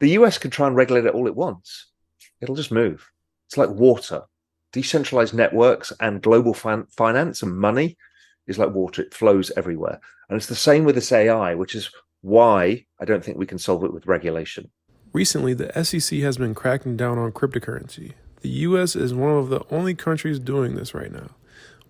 The US can try and regulate it all at once. It'll just move. It's like water. Decentralized networks and global finance and money is like water. It flows everywhere. And it's the same with this AI, which is why I don't think we can solve it with regulation. Recently, the SEC has been cracking down on cryptocurrency. The US is one of the only countries doing this right now.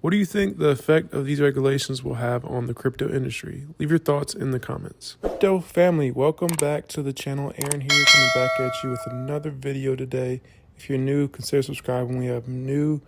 What do you think the effect of these regulations will have on the crypto industry? Leave your thoughts in the comments. Crypto family, welcome back to the channel. Aaron here, coming back at you with another video today. If you're new, consider subscribing. We have new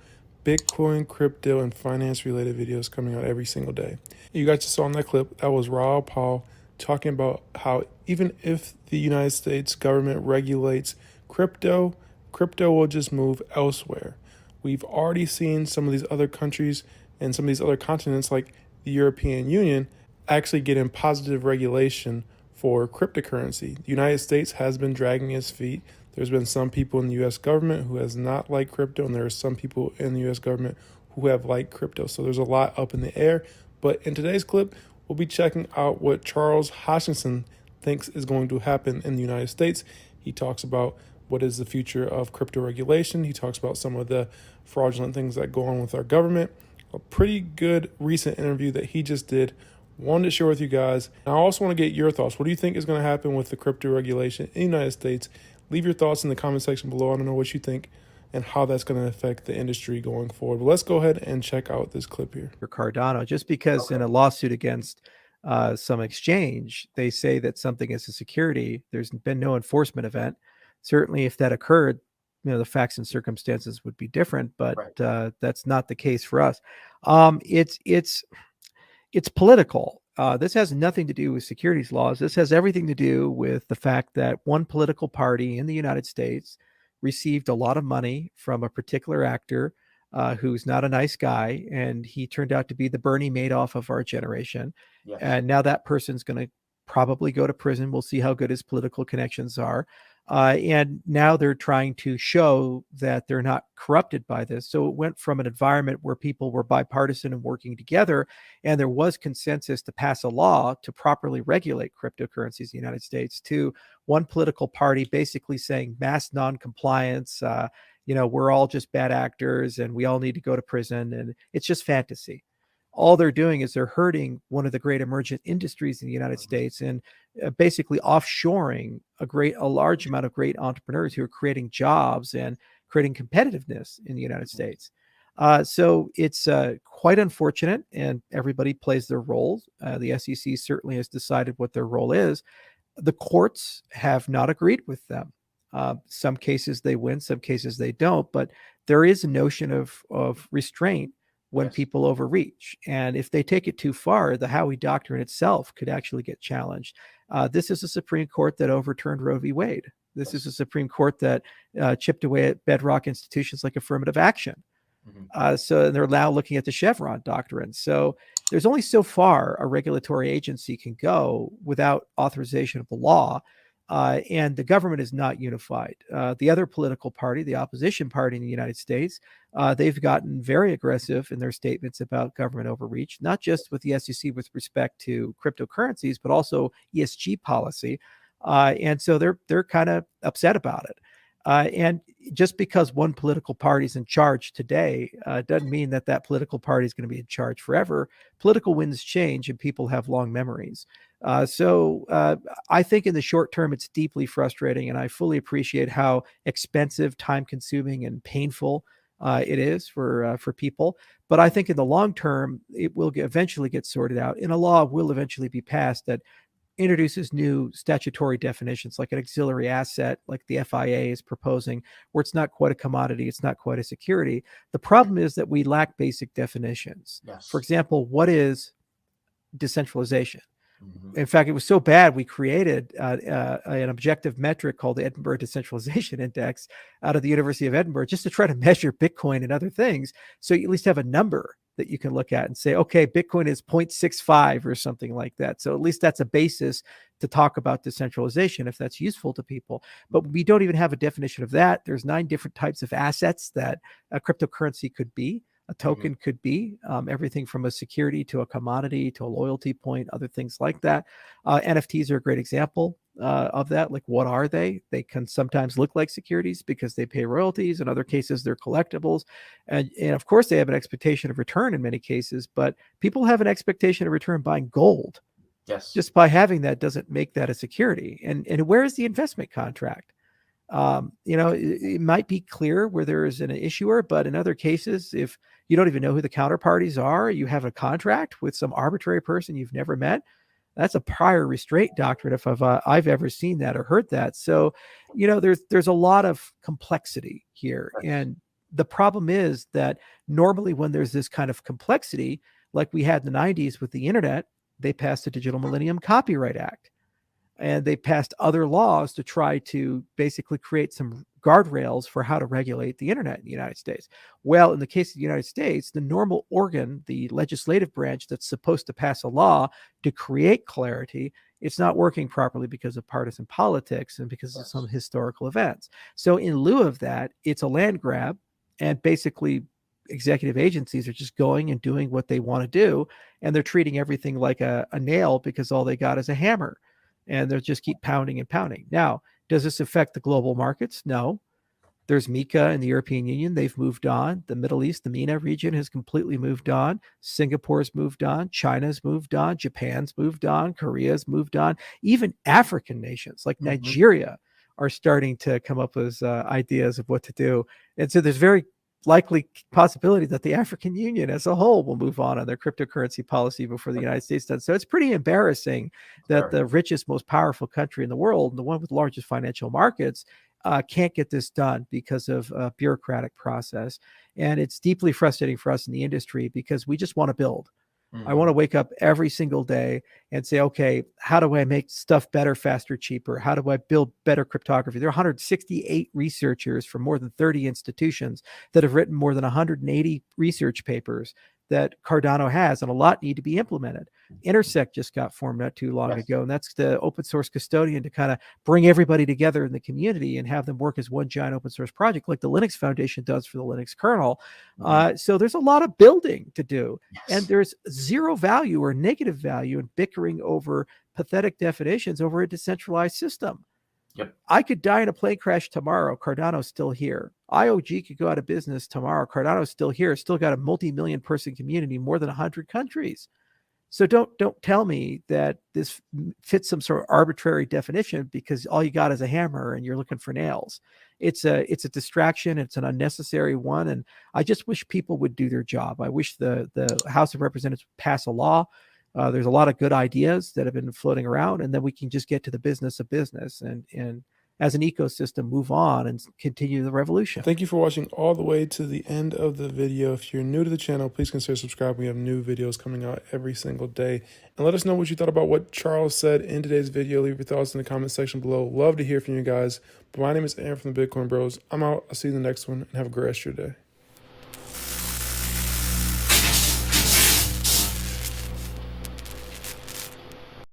Bitcoin, crypto, and finance related videos coming out every single day. You guys just saw in that clip, that was Raoul Pal talking about how even if the United States government regulates crypto, crypto will just move elsewhere. We've already seen some of these other countries and some of these other continents, like the European Union, actually get in positive regulation for cryptocurrency. The United States has been dragging its feet. There's been some people in the U.S. government who has not liked crypto, and there are some people in the U.S. government who have liked crypto. So there's a lot up in the air. But in today's clip, we'll be checking out what Charles Hoskinson thinks is going to happen in the United States. He talks about what is the future of crypto regulation. He talks about some of the fraudulent things that go on with our government. A pretty good recent interview that he just did. Wanted to share with you guys. And I also want to get your thoughts. What do you think is going to happen with the crypto regulation in the United States? Leave your thoughts in the comment section below. I don't know what you think and how that's going to affect the industry going forward. But let's go ahead and check out this clip here. Cardano, just because in a lawsuit against some exchange, they say that something is a security, there's been no enforcement event. Certainly if that occurred, the facts and circumstances would be different, but that's not the case for us. It's political. This has nothing to do with securities laws. This has everything to do with the fact that one political party in the United States received a lot of money from a particular actor who's not a nice guy, and he turned out to be the Bernie Madoff of our generation. Yes. And now that person's going to probably go to prison. We'll see how good his political connections are. And now they're trying to show that they're not corrupted by this. So it went from an environment where people were bipartisan and working together, and there was consensus to pass a law to properly regulate cryptocurrencies in the United States, to one political party basically saying mass non-compliance, we're all just bad actors and we all need to go to prison. And it's just fantasy. All they're doing is they're hurting one of the great emergent industries in the United States and basically offshoring a large amount of great entrepreneurs who are creating jobs and creating competitiveness in the United States. So it's quite unfortunate, and everybody plays their roles. The SEC certainly has decided what their role is. The courts have not agreed with them. Some cases they win, some cases they don't, but there is a notion of restraint when people overreach. And if they take it too far, the Howey Doctrine itself could actually get challenged. This is a Supreme Court that overturned Roe v. Wade. This is a Supreme Court that chipped away at bedrock institutions like affirmative action. So they're now looking at the Chevron doctrine. So there's only so far a regulatory agency can go without authorization of the law. And the government is not unified. The other political party, the opposition party in the United States, they've gotten very aggressive in their statements about government overreach, not just with the SEC with respect to cryptocurrencies, but also ESG policy. And so they're kind of upset about it. And just because one political party is in charge today doesn't mean that that political party is going to be in charge forever. Political winds change and people have long memories. So I think in the short term, it's deeply frustrating, and I fully appreciate how expensive, time-consuming, and painful it is for people. But I think in the long term, it will eventually get sorted out, and a law will eventually be passed that introduces new statutory definitions, like an auxiliary asset, like the FIA is proposing, where it's not quite a commodity, it's not quite a security. The problem is that we lack basic definitions. Yes. For example, what is decentralization? In fact, it was so bad, we created an objective metric called the Edinburgh Decentralization Index out of the University of Edinburgh, just to try to measure Bitcoin and other things. So you at least have a number that you can look at and say, okay, Bitcoin is 0.65 or something like that. So at least that's a basis to talk about decentralization, if that's useful to people. But we don't even have a definition of that. There's 9 different types of assets that a cryptocurrency could be. A token could be everything from a security to a commodity to a loyalty point, other things like that. NFTs are a great example. of that. Like, what are they? They can sometimes look like securities because they pay royalties. In other cases, they're collectibles. And of course, they have an expectation of return in many cases, but people have an expectation of return buying gold. Yes. Just by having that doesn't make that a security. And where is the investment contract? It might be clear where there is an issuer, but in other cases, if you don't even know who the counterparties are, you have a contract with some arbitrary person you've never met. That's a prior restraint doctrine if I've ever seen that or heard that. So, there's a lot of complexity here. And the problem is that normally when there's this kind of complexity, like we had in the 90s with the internet, they passed the Digital Millennium Copyright Act. And they passed other laws to try to basically create some guardrails for how to regulate the internet in the United States. Well, in the case of the United States, the normal organ, the legislative branch that's supposed to pass a law to create clarity, it's not working properly because of partisan politics and because of some historical events. So in lieu of that, it's a land grab, and basically executive agencies are just going and doing what they want to do, and they're treating everything like a nail because all they got is a hammer. And they'll just keep pounding and pounding. Now, does this affect the global markets? No. There's MiCA in the European Union. They've moved on. The Middle East, the MENA region has completely moved on. Singapore's moved on. China's moved on. Japan's moved on. Korea's moved on. Even African nations like Nigeria are starting to come up with ideas of what to do. And so there's very likely possibility that the African Union as a whole will move on their cryptocurrency policy before the United States does. So it's pretty embarrassing that the richest, most powerful country in the world, and the one with the largest financial markets, can't get this done because of a bureaucratic process. And it's deeply frustrating for us in the industry because we just want to build. I want to wake up every single day and say, okay, how do I make stuff better, faster, cheaper? How do I build better cryptography? There are 168 researchers from more than 30 institutions that have written more than 180 research papers that Cardano has, and a lot need to be implemented. Intersect just got formed not too long ago, and that's the open source custodian to kind of bring everybody together in the community and have them work as one giant open source project like the Linux Foundation does for the Linux kernel. So there's a lot of building to do, and there's zero value or negative value in bickering over pathetic definitions over a decentralized system. I could die in a plane crash tomorrow. Cardano's still here. IOG could go out of business tomorrow. Cardano's still here. Still got a multi-million person community, more than 100 countries. So don't tell me that this fits some sort of arbitrary definition because all you got is a hammer and you're looking for nails. It's a distraction. It's an unnecessary one. And I just wish people would do their job. I wish the House of Representatives would pass a law. There's a lot of good ideas that have been floating around, and then we can just get to the business of business and as an ecosystem move on and continue the revolution. Thank you for watching all the way to the end of the video. If you're new to the channel, please consider subscribing. We have new videos coming out every single day. And let us know what you thought about what Charles said in today's video. Leave your thoughts in the comment section below. Love to hear from you guys. But my name is Aaron from the Bitcoin Bros. I'm out. I'll see you in the next one, and have a great rest of your day.